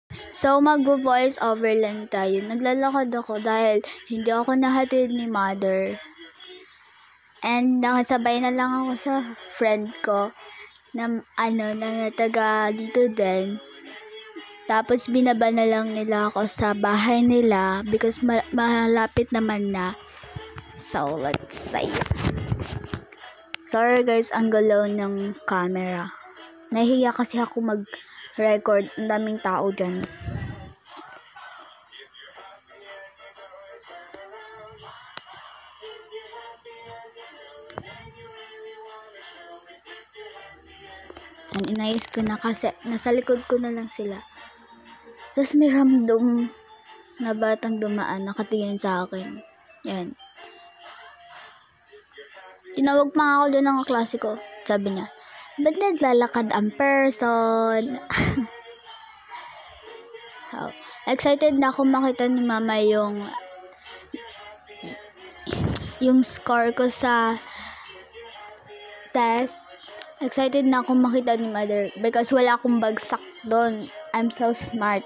So, mag-voice over lang tayo. Naglalakad ako dahil hindi ako nahatid ni mother. And nakasabay na lang ako sa friend ko na taga dito din. Tapos binaba na lang nila ako sa bahay nila because malapit naman na. So, let's say. Sorry guys, ang galaw ng camera. Nahihiya kasi ako mag-record. Ang daming tao dyan. Ang inayos ko na kasi nasa likod ko na lang sila. Tapos may random na batang dumaan, nakatingin sa akin. Yan. Tinawag pa ako doon ng klase ko. Sabi niya, ba't naglalakad ang person? So, excited na ako makita ni mama yung score ko sa test. Excited na ako makita ni mother because wala akong bagsak doon. I'm so smart.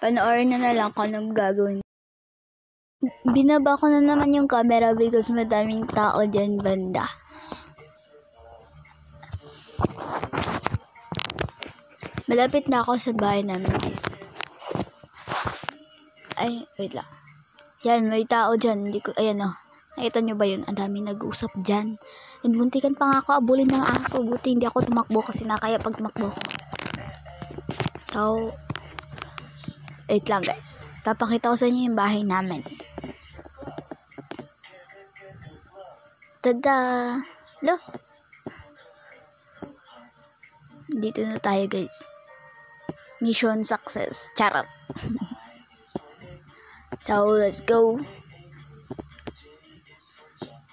Panoorin na lang kung anong gagawin. Binaba ko na naman yung camera because madaming tao dyan banda. Malapit na ako sa bahay namin guys. Ay, wait lang. Yan, may tao dyan. Ayan o. Nakita nyo ba yun? Ang daming nag-uusap dyan. And buntikan pa nga ako abulin ng aso. Buti hindi ako tumakbo kasi nakaya pag tumakbo ko. So, wait lang guys. Papakita ko sa inyo yung bahay namin. Tada! Lo! Dito na tayo guys. Mission success. Charot! So, let's go.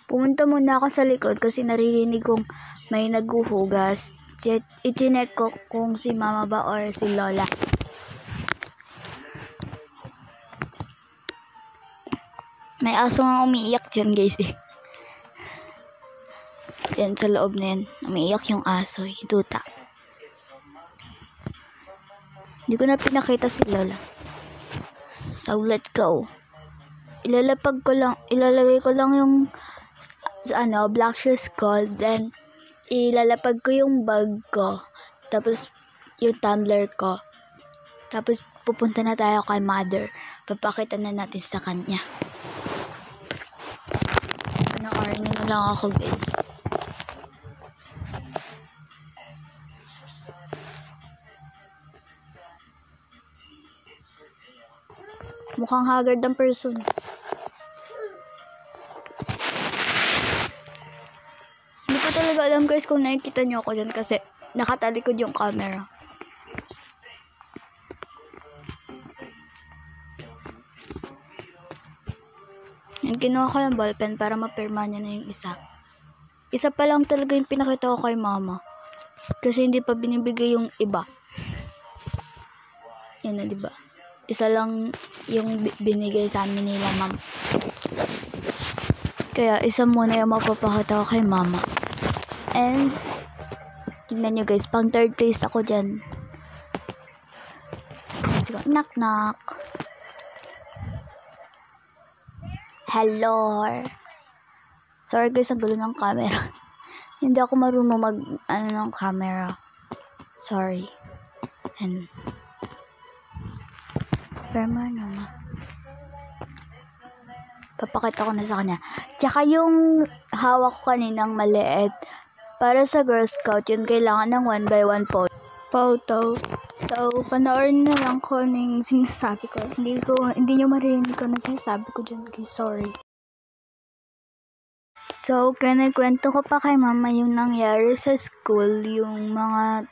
Pumunta muna ako sa likod kasi naririnig kong may naghuhugas. I-check ko kung si mama ba or si lola. May aso nga umiiyak dyan guys eh. Yan sa loob na yan. Umiiyak yung aso. Yung tuta. Hindi ko na pinakita si lola. So let's go. Ilalagay ko lang yung black shoes ko, then ilalapag ko yung bag ko, tapos yung tumbler ko, tapos pupunta na tayo kay mother. Papakita na natin sa kanya. Panoorin na lang ako guys. Mukhang haggard ang person. Hindi ko talaga alam guys kung nakikita nyo ako dyan kasi nakatalikod yung camera. Yung kinuha ko yung ballpen para mapirma niya na yung isa. Isa pa lang talaga yung pinakita ko kay mama. Kasi hindi pa binibigay yung iba. Yan na diba? Isa lang yung binigay sa amin nila ma'am. Kaya isa muna yung mapapakita ko kay mama. And tignan nyo guys, pang third place ako dyan. Sige, knock knock. Hello. Sorry guys, ang gulo ng camera. Hindi ako marunong ng camera. Sorry. And perma naman. Papakita ko na sa kanya. Tsaka yung hawak ko kaninang maliit. Para sa Girl Scout, yun kailangan ng 1x1 photo. So, panoorin na lang ko ng sinasabi ko. Hindi nyo maririnig ko na sinasabi ko dyan guys. Sorry. So, kinikwento ko pa kay mama yung nangyari sa school, yung mga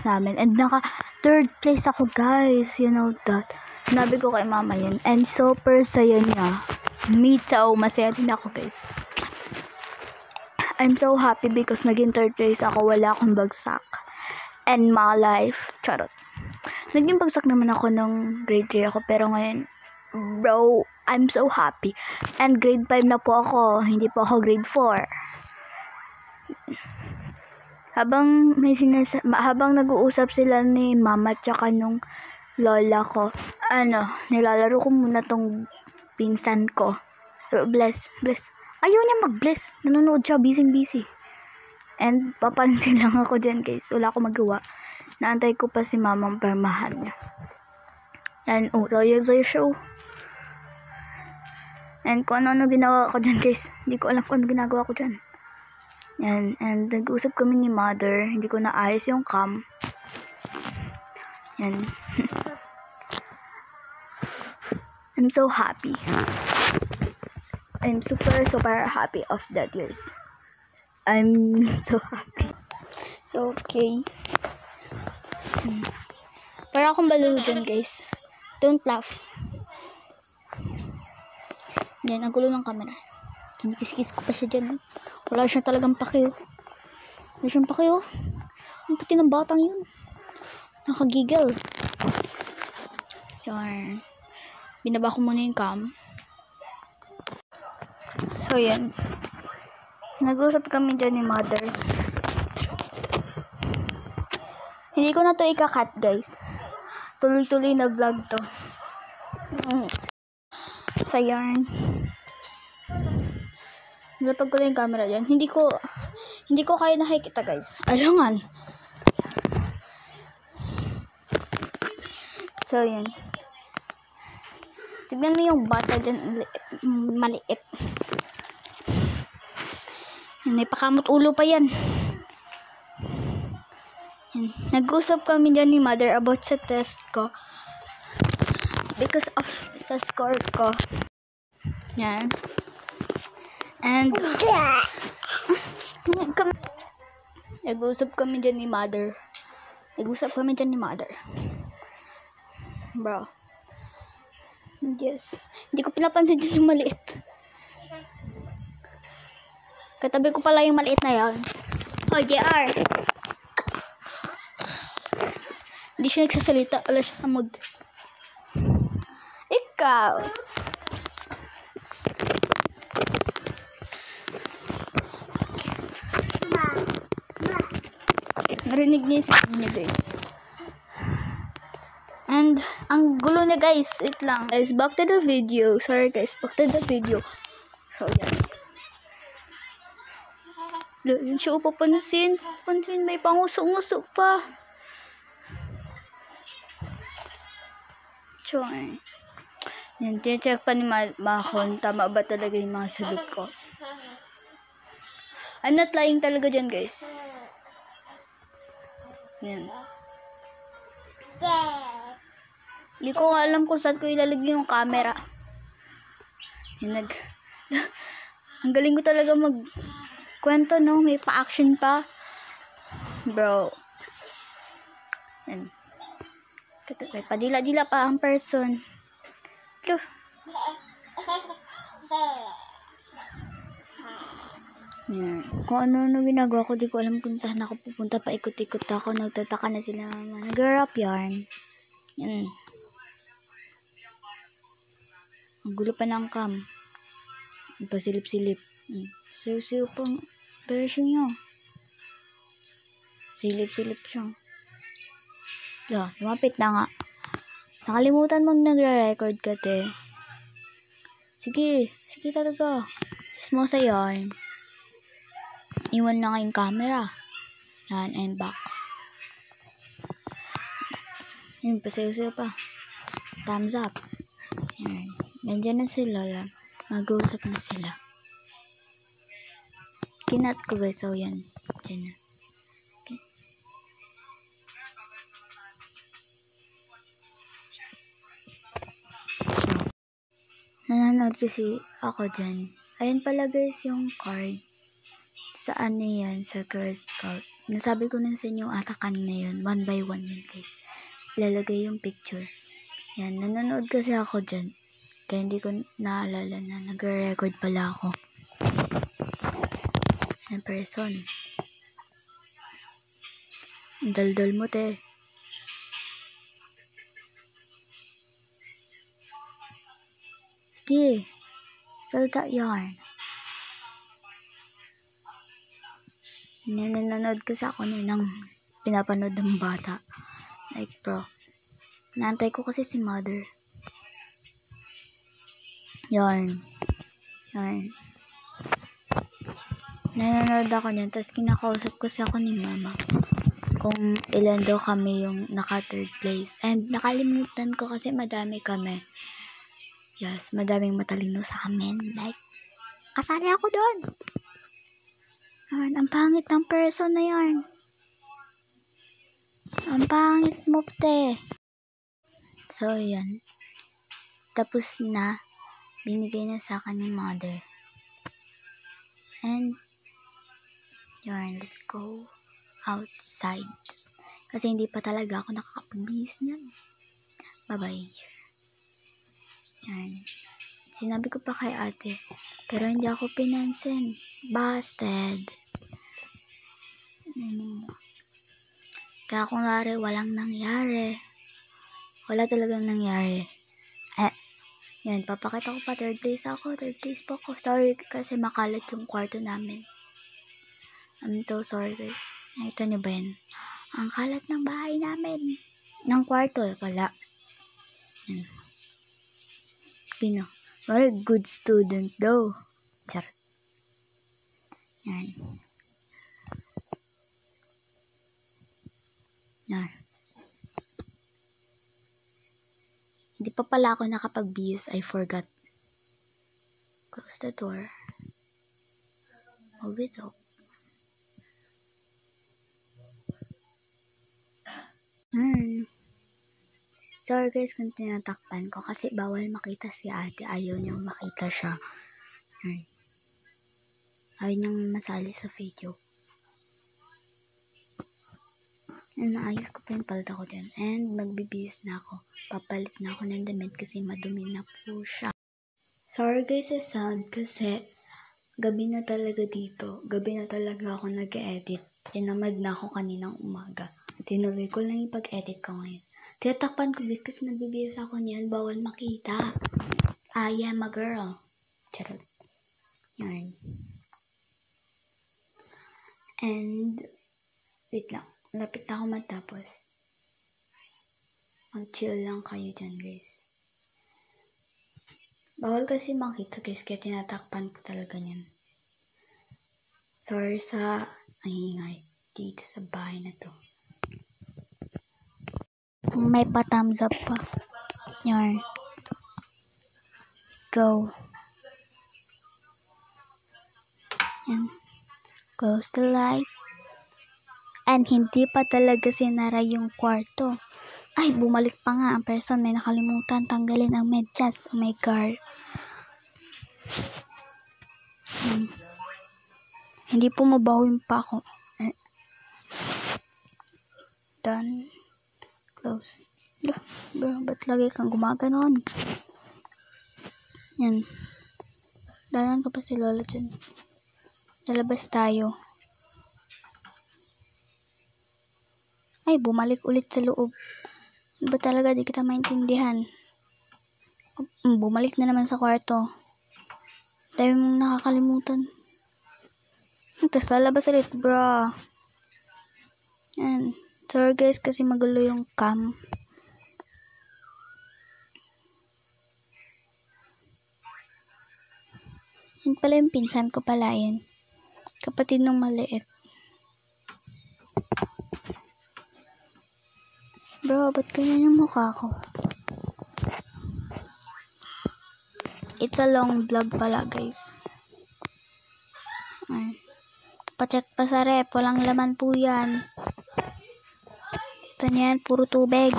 sa amin. And naka third place ako guys. You know that. Sinabi ko kay mama yun. And super saya niya. Me too. Masaya din ako guys. I'm so happy because naging third place ako. Wala akong bagsak. And my life. Charot. Naging bagsak naman ako nung grade 3 ako. Pero ngayon, bro, I'm so happy. And grade 5 na po ako. Hindi po ako grade 4. habang nag-uusap sila ni mama tsaka nung lola ko, nilalaro ko muna tong pinsan ko. Bless. Ayaw niya mag-bless. Nanonood siya, busy. And papansin lang ako dyan, guys. Wala akong magawa. Naantay ko pa si mamang permahan niya. And, tayo show. And kung ano ginawa ko dyan, guys. Hindi ko alam kung ano ginagawa ko dyan. Yan. And nag-usap kami ni mother. Hindi ko naayos yung cam. Yan. I'm so happy. I'm super happy of that, guys. I'm so happy. So, okay. Para akong balalo dyan, guys. Don't laugh. Yan, ang gulo ng camera. Kinikis-kis ko pa siya dyan. Wala siyang talagang pakiyo. Ang puti ng batang yun. Nakagigil. Yan. Binaba ko muna yung cam. So, yan. Nag-usap kami dyan ni mother. Hindi ko na to ika-cut, guys. Tuloy-tuloy na vlog to. So, yan. Nilapag ko lang yung camera dyan. Hindi ko kaya nakikita, guys. Alangan. So, yan. Tignan mo yung bata dyan. Maliit. May pakamot ulo pa yan. Nag-usap kami dyan ni mother about sa test ko. Because of sa score ko. Yan. And nag-usap kami dyan ni mother. Bro. Yes. Hindi ko pinapansin dyan yung maliit. Katabi ko pala yung maliit na yan. Oh, JR. Hindi siya nagsasalita. Wala siya sa mood. Ikaw. Narinig niya yung sabi niya, guys. And, ang gulo niya, guys. Wait lang. Guys, back to the video. Sorry, guys. Back to the video. So, yan. Yung siya papansin. May panguso-nguso pa. Choy. Yan, check pa ni Mahon. Tama ba talaga yung mga sagot ko? I'm not lying talaga dyan, guys. Yan. Hindi ko alam kung saan ko ilalagay yung camera. Yan, ang galing ko talaga kwento, no? May pa-action pa. Bro. Yan. May padila-dila pa ang person. Yan. Kung ano ginagawa ko, di ko alam kung saan ako pupunta. Paikot-ikot ako. Nagtataka na sila. Nag-rap yarn. Yan. Ang gulo pa ng cam. Pasilip-silip. Siyo pang version nyo. Silip-silip siya. Lumapit na nga. Nakalimutan mong nagre-record ka, te. Sige talaga. Smosa yarn. Iwan na nga yung camera. Yan, I'm back. Yan, pasayo-sayo pa. Thumbs up. Yan. Nandiyan na sila. Mag-uusap na sila. Kinat ko, guys. So, yan. Diyan na. Okay. Nanonood kasi ako dyan. Ayun pala, guys, yung card. Saan na yan? Sa Girl Scout. Nasabi ko na sa inyo ata kanina yun. 1 by 1 yun, guys. Ilalagay yung picture. Yan. Nanonood kasi ako dyan. Kaya hindi ko naalala na nagre-record pala ako. Na person. Ang daldal mo, te. Sige. Salta yarn. Nanonood kasi ako ng pinapanood ng bata. Like, bro. Naantay ko kasi si mother. Yarn. Nanonood ako niyan. Tapos kinakausap kasi ako ni mama. Kung ilan daw kami yung naka third place. And nakalimutan ko kasi madami kami. Yes, madaming matalino sa amin. Like, kasali ako doon. Yarn, ang pangit ng person na yarn. Ang pangit mo, te. So, yan. Tapos na. Binigay na sa akin ni mother. And, yarn, let's go outside. Kasi hindi pa talaga ako nakakapag-bihis niyan. Bye-bye. Yarn. Sinabi ko pa kay ate. Pero hindi ako pinansin. Busted. Kaya kung walang nangyari. Wala talagang nangyari. Yan, papakita ko pa. Third place po ako. Sorry kasi makalat yung kwarto namin. I'm so sorry guys. Nakita niyo ba yan? Ang kalat ng bahay namin. Ng kwarto pala. Yan. Gino. Very good student daw. Charot. Yan. Yan. Hindi pa pala ako nakapag-BS. I forgot. Close the door. Move it up. Sorry guys kung tinatakpan ko kasi bawal makita si ate. Ayaw niyang makita siya. Ayaw niyang masali sa video. And naayos ko pa yung palda ko dyan. And magbibihis na ako. Papalit na ako ng damit kasi madumi na po siya. Sorry guys sa sound kasi gabi na talaga dito. Gabi na talaga ako nag-edit. Tinamad na ako kaninang umaga. Tinuloy ko lang yung pag-edit ko ngayon. Tinatakpan ko guys kasi nagbibihis ako niyan. Bawal makita. I am a girl. Charot. Yarn. And wait lang. Lapit na ako matapos. Mag-chill lang kayo dyan, guys. Bawal kasi makita, guys, kaya tinatakpan ko talaga yan. Sorry sa ingay dito sa bahay na to. May pa-thumbs up pa. Yarn. Go. Yan. Close the light. And hindi pa talaga sinara yung kwarto. Ay, bumalik pa nga ang person. May nakalimutan tanggalin ang medyas. Oh my God. Hindi po mabawin pa ako. Done. Close. Bro, ba't lagi kang gumaganon? Yan. Danan ko pa si Lola dyan. Lalabas tayo. Ay, bumalik ulit sa loob. Ba talaga di kita maintindihan? Bumalik na naman sa kwarto. Dahil mong nakakalimutan. Tapos lalabas ulit, bro. Yan. Sorry guys kasi magulo yung cam. Yan pala yung pinsan ko pala yan. Kapatid ng maliit. Bro, ba't ganyan yung mukha ko? It's a long vlog pala, guys. Ay. Pacheck pa sa rep. Walang laman po yan. Ito niyan, puro tubig.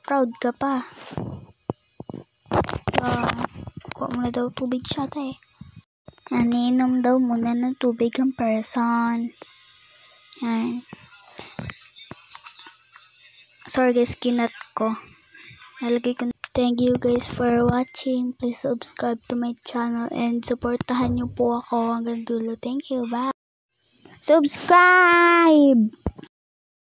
Proud ka pa. Kuha mo na daw tubig siya, te. Naninom daw muna ng tubig ang person. Yan. Sorry guys, kinat ko. Nalagay ko. Thank you guys for watching. Please subscribe to my channel and supportahan niyo po ako hanggang dulo. Thank you. Bye. Subscribe!